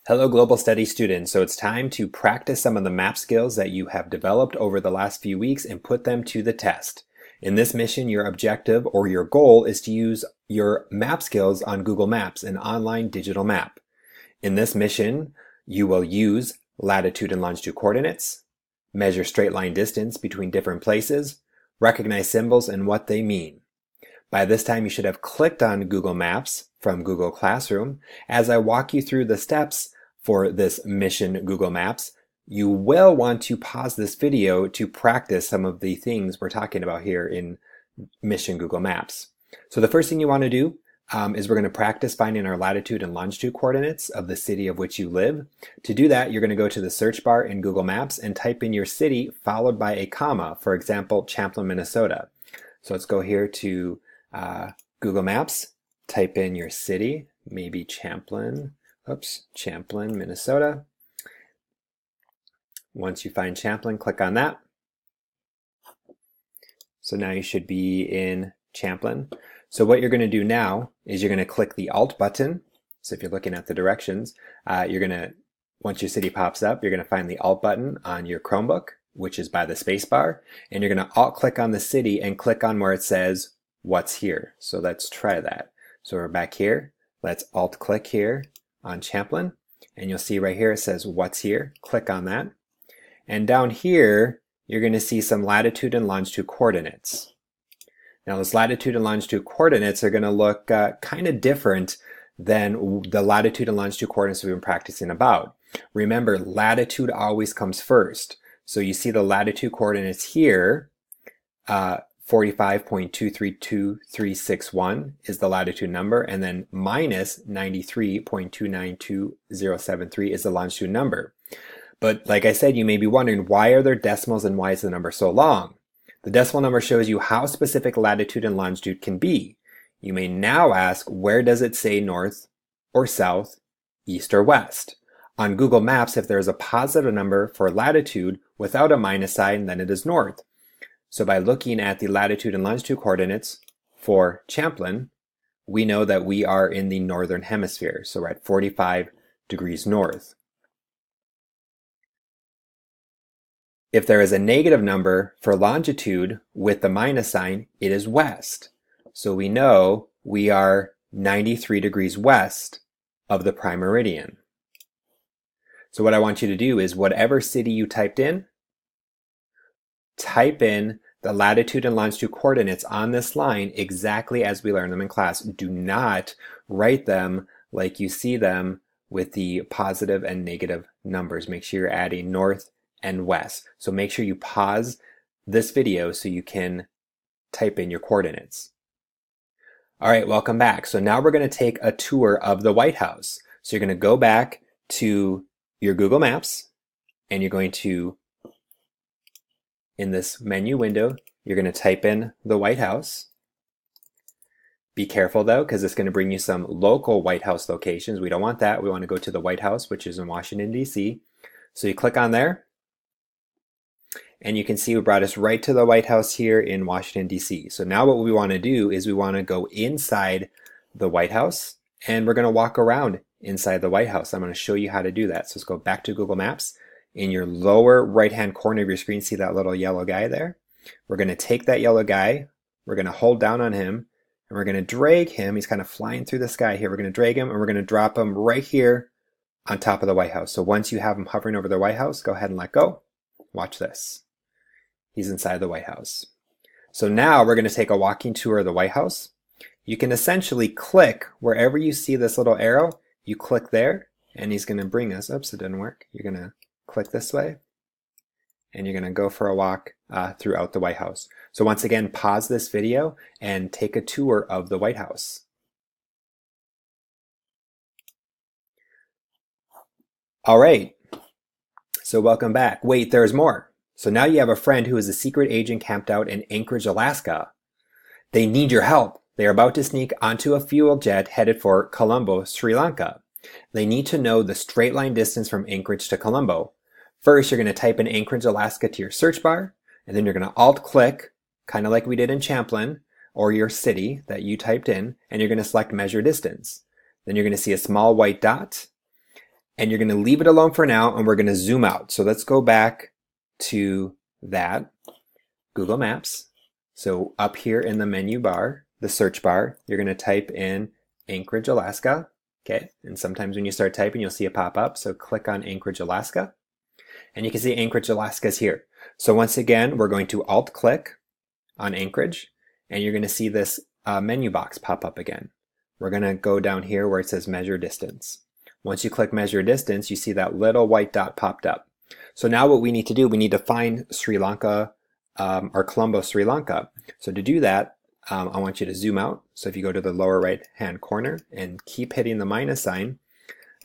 Hello Global Studies students, so it's time to practice some of the map skills that you have developed over the last few weeks and put them to the test. In this mission, your objective or your goal is to use your map skills on Google Maps, an online digital map. In this mission, you will use latitude and longitude coordinates, measure straight line distance between different places, recognize symbols and what they mean. By this time, you should have clicked on Google Maps from Google Classroom. As I walk you through the steps for this mission Google Maps, you will want to pause this video to practice some of the things we're talking about here in mission Google Maps. So the first thing you want to do is we're going to practice finding our latitude and longitude coordinates of the city of which you live. To do that, you're going to go to the search bar in Google Maps and type in your city followed by a comma, for example, Champlin, Minnesota. So let's go here to Google Maps, type in your city, maybe Champlin, Minnesota. Once you find Champlin, click on that. So now you should be in Champlin. So what you're going to do now is you're going to click the Alt button. So if you're looking at the directions, once your city pops up, you're going to find the Alt button on your Chromebook, which is by the space bar, and you're going to Alt click on the city and click on where it says what's here. So let's try that. So we're back here. Let's Alt click here on Champlin, and you'll see right here it says what's here. Click on that. And down here, you're going to see some latitude and longitude coordinates. Now those latitude and longitude coordinates are going to look kind of different than the latitude and longitude coordinates we've been practicing about. Remember, latitude always comes first. So you see the latitude coordinates here, 45.232361 is the latitude number, and then minus 93.292073 is the longitude number. But like I said, you may be wondering, why are there decimals and why is the number so long? The decimal number shows you how specific latitude and longitude can be. You may now ask, where does it say north or south, east or west? On Google Maps, if there is a positive number for latitude without a minus sign, then it is north. So by looking at the latitude and longitude coordinates for Champlin, we know that we are in the northern hemisphere. So we're at 45 degrees north. If there is a negative number for longitude with the minus sign, it is west. So we know we are 93 degrees west of the prime meridian. So what I want you to do is whatever city you typed in, type in the latitude and longitude coordinates on this line exactly as we learned them in class. Do not write them like you see them with the positive and negative numbers. Make sure you're adding north and west. So make sure you pause this video so you can type in your coordinates. All right, welcome back. So now we're going to take a tour of the White House. So you're going to go back to your Google Maps and you're going to, in this menu window, you're going to type in the White House. Be careful though, because it's going to bring you some local White House locations. We don't want that. We want to go to the White House, which is in Washington, D.C. So you click on there. And you can see we brought us right to the White House here in Washington, D.C. So now what we want to do is we want to go inside the White House and we're going to walk around inside the White House. I'm going to show you how to do that. So let's go back to Google Maps. In your lower right-hand corner of your screen, see that little yellow guy there? We're going to take that yellow guy, we're going to hold down on him, and we're going to drag him. He's kind of flying through the sky here. We're going to drag him and we're going to drop him right here on top of the White House. So once you have him hovering over the White House, go ahead and let go. Watch this. He's inside the White House. So now we're going to take a walking tour of the White House. You can essentially click wherever you see this little arrow, you click there, and he's going to bring us, oops, it didn't work. You're going to click this way, and you're going to go for a walk throughout the White House. So once again, pause this video and take a tour of the White House. All right. So welcome back. Wait, there's more. So now you have a friend who is a secret agent camped out in Anchorage, Alaska. They need your help. They are about to sneak onto a fuel jet headed for Colombo, Sri Lanka. They need to know the straight line distance from Anchorage to Colombo. First, you're going to type in Anchorage, Alaska to your search bar, and then you're going to Alt click, kind of like we did in Champlin, or your city that you typed in, and you're going to select measure distance. Then you're going to see a small white dot, and you're going to leave it alone for now, and we're going to zoom out. So let's go back to that Google Maps. So up here in the menu bar, the search bar, you're going to type in Anchorage, Alaska. Okay, and sometimes when you start typing, you'll see it pop up. So click on Anchorage, Alaska, and you can see Anchorage, Alaska is here. So once again, we're going to Alt-click on Anchorage, and you're going to see this menu box pop up again. We're going to go down here where it says Measure Distance. Once you click Measure Distance, you see that little white dot popped up. So now what we need to do, we need to find Sri Lanka, or Colombo, Sri Lanka. So to do that, I want you to zoom out. So if you go to the lower right hand corner and keep hitting the minus sign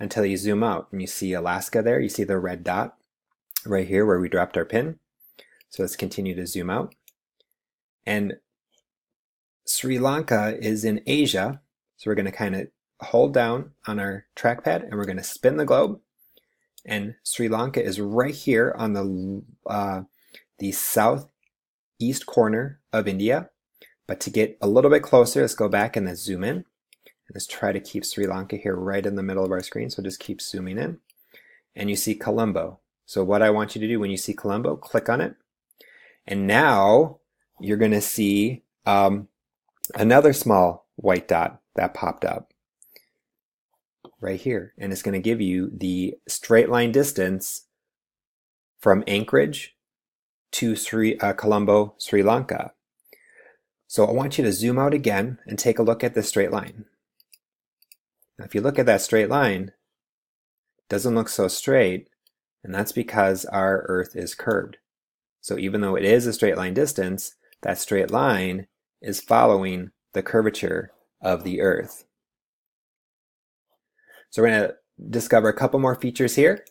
until you zoom out and you see Alaska there, you see the red dot right here where we dropped our pin. So let's continue to zoom out. And Sri Lanka is in Asia. So we're going to kind of hold down on our trackpad and we're going to spin the globe. And Sri Lanka is right here on the southeast corner of India. But to get a little bit closer, let's go back and then zoom in. And let's try to keep Sri Lanka here right in the middle of our screen. So just keep zooming in. And you see Colombo. So what I want you to do when you see Colombo, click on it. And now you're going to see another small white dot that popped up right here. And it's going to give you the straight line distance from Anchorage to Colombo, Sri Lanka. So I want you to zoom out again and take a look at this straight line. Now, if you look at that straight line, it doesn't look so straight, and that's because our Earth is curved. So even though it is a straight line distance, that straight line is following the curvature of the Earth. So we're going to discover a couple more features here.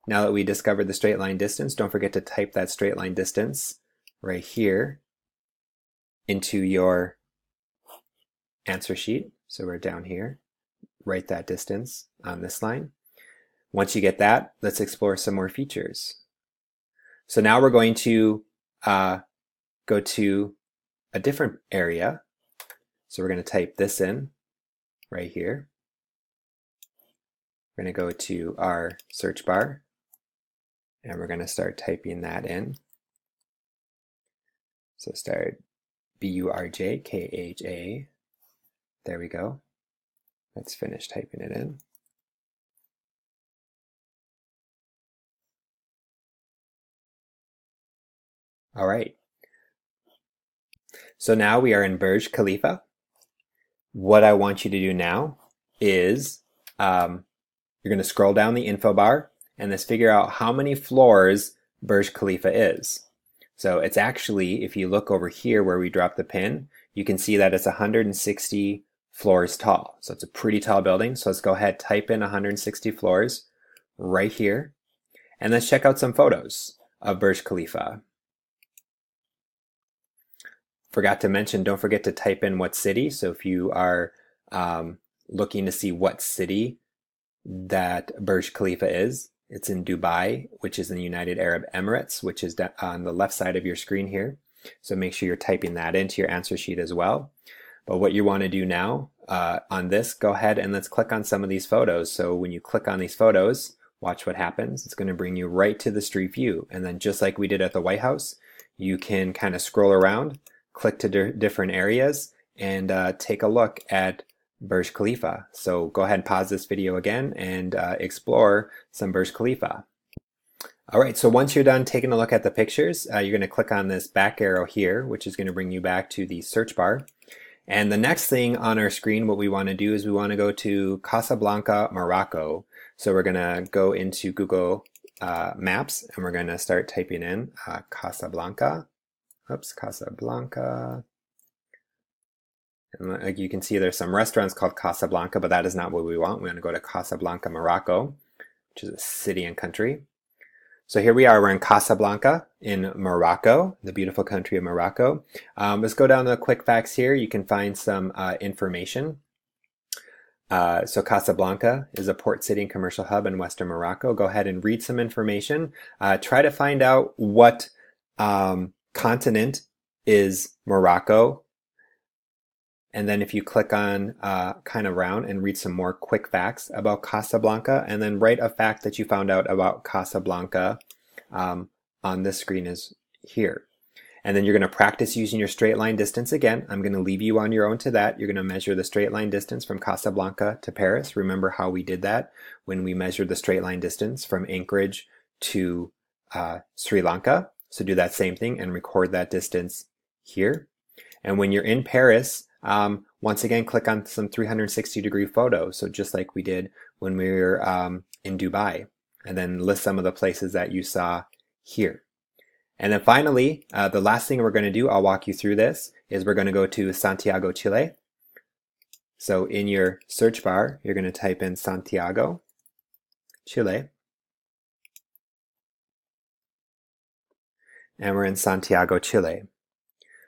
Now that we discovered the straight line distance, don't forget to type that straight line distance right here into your answer sheet. So we're down here, write that distance on this line. Once you get that, let's explore some more features. So now we're going to go to a different area. So we're going to type this in right here. We're going to go to our search bar and we're going to start typing that in. So start Burjkha. There we go. Let's finish typing it in. All right. So now we are in Burj Khalifa. What I want you to do now is you're going to scroll down the info bar and let's figure out how many floors Burj Khalifa is. So it's actually, if you look over here where we dropped the pin, you can see that it's 160 floors tall. So it's a pretty tall building. So let's go ahead, type in 160 floors right here. And let's check out some photos of Burj Khalifa. Forgot to mention, don't forget to type in what city. So if you are looking to see what city that Burj Khalifa is, it's in Dubai, which is in the United Arab Emirates, which is on the left side of your screen here. So make sure you're typing that into your answer sheet as well. But what you want to do now on this, go ahead and let's click on some of these photos. So when you click on these photos, watch what happens. It's going to bring you right to the street view. And then just like we did at the White House, you can kind of scroll around, click to different areas, and take a look at Burj Khalifa. So go ahead and pause this video again and explore some Burj Khalifa. All right, so once you're done taking a look at the pictures, you're going to click on this back arrow here, which is going to bring you back to the search bar. And the next thing on our screen, what we want to do is we want to go to Casablanca, Morocco. So we're going to go into Google Maps and we're going to start typing in Casablanca. Oops, Casablanca. And like you can see, there's some restaurants called Casablanca, but that is not what we want. We want to go to Casablanca, Morocco, which is a city and country. So here we are, we're in Casablanca in Morocco, the beautiful country of Morocco. Let's go down to the quick facts here. You can find some information. So Casablanca is a port city and commercial hub in Western Morocco. Go ahead and read some information. Try to find out what continent is Morocco. And then if you click on kind of round and read some more quick facts about Casablanca, and then write a fact that you found out about Casablanca on this screen is here. And then you're going to practice using your straight line distance again. I'm going to leave you on your own to that. You're going to measure the straight line distance from Casablanca to Paris. Remember how we did that when we measured the straight line distance from Anchorage to Sri Lanka. So do that same thing and record that distance here. And when you're in Paris, once again, click on some 360-degree photos. So just like we did when we were in Dubai. And then list some of the places that you saw here. And then finally, the last thing we're going to do, I'll walk you through this, is we're going to go to Santiago, Chile. So in your search bar, you're going to type in Santiago, Chile. And we're in Santiago, Chile.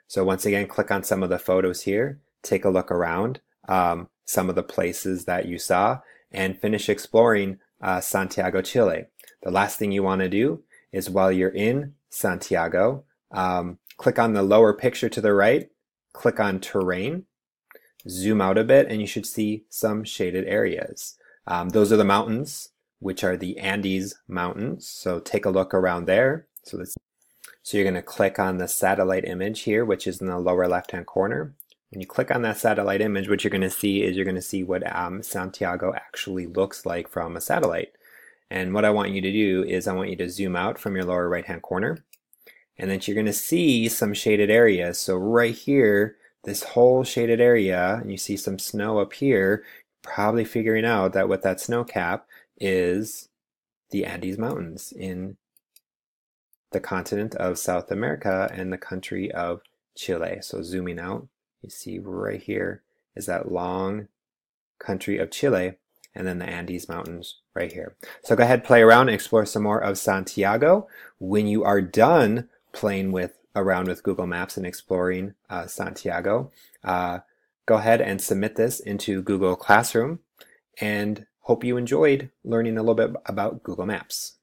So once again, click on some of the photos here, take a look around some of the places that you saw, and finish exploring Santiago, Chile. The last thing you want to do is while you're in Santiago, click on the lower picture to the right, click on terrain, zoom out a bit, and you should see some shaded areas. Those are the mountains, which are the Andes Mountains. So take a look around there. So you're going to click on the satellite image here, which is in the lower left-hand corner. When you click on that satellite image, what you're going to see is what Santiago actually looks like from a satellite. And what I want you to do is I want you to zoom out from your lower right-hand corner. And then you're going to see some shaded areas. So right here, this whole shaded area, and you see some snow up here, probably figuring out that with that snow cap is the Andes Mountains in the continent of South America and the country of Chile. So zooming out, you see right here is that long country of Chile, and then the Andes Mountains right here. So go ahead, play around and explore some more of Santiago. When you are done playing around with Google Maps and exploring Santiago, go ahead and submit this into Google Classroom, and hope you enjoyed learning a little bit about Google Maps.